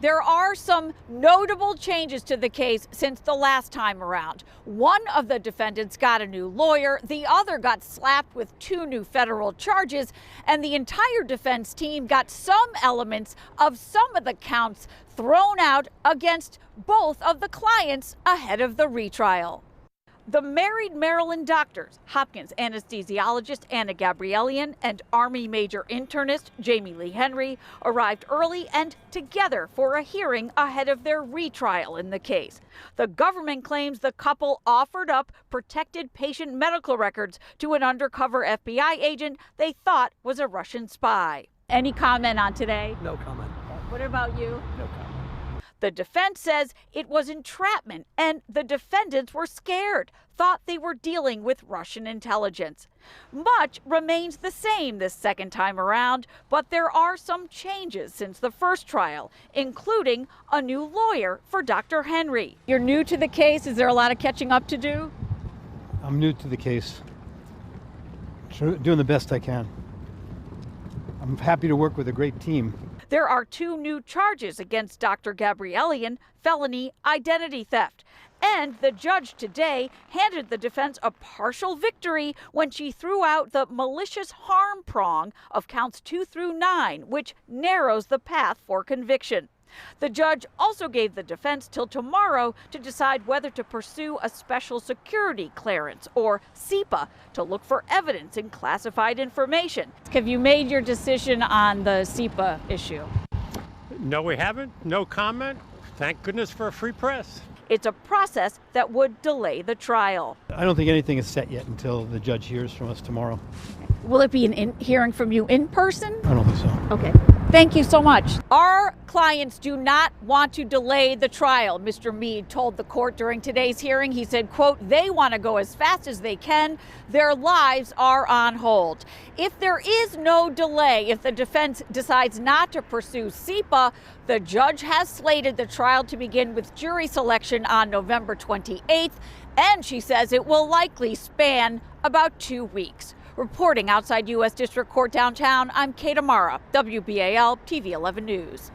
There are some notable changes to the case since the last time around. One of the defendants got a new lawyer, the other got slapped with 2 new federal charges, and the entire defense team got some elements of some of the counts thrown out against both of the clients ahead of the retrial. The married Maryland doctors, Hopkins anesthesiologist Anna Gabrielian and Army Major internist Jamie Lee Henry, arrived early and together for a hearing ahead of their retrial in the case. The government claims the couple offered up protected patient medical records to an undercover FBI agent they thought was a Russian spy. Any comment on today? No comment. What about you? No comment. The defense says it was entrapment and the defendants were scared, thought they were dealing with Russian intelligence. Much remains the same this second time around, but there are some changes since the first trial, including a new lawyer for Dr. Henry. You're new to the case. Is there a lot of catching up to do? I'm new to the case. Doing the best I can. I'm happy to work with a great team. There are 2 new charges against Dr. Gabrielian, felony identity theft. And the judge today handed the defense a partial victory when she threw out the malicious harm prong of counts 2 through 9, which narrows the path for conviction. The judge also gave the defense till tomorrow to decide whether to pursue a special security clearance, or SEPA, to look for evidence in classified information. Have you made your decision on the SEPA issue? No, we haven't. No comment. Thank goodness for a free press. It's a process that would delay the trial. I don't think anything is set yet until the judge hears from us tomorrow. Will it be an hearing from you in person? I don't think so. Okay. Thank you so much. Our clients do not want to delay the trial, Mr. Mead told the court during today's hearing. He said, quote, they want to go as fast as they can. Their lives are on hold. If there is no delay, if the defense decides not to pursue SEPA, the judge has slated the trial to begin with jury selection on November 28th, and she says it will likely span about 2 weeks. Reporting outside U.S. District Court downtown, I'm Kate Amara, WBAL TV 11 News.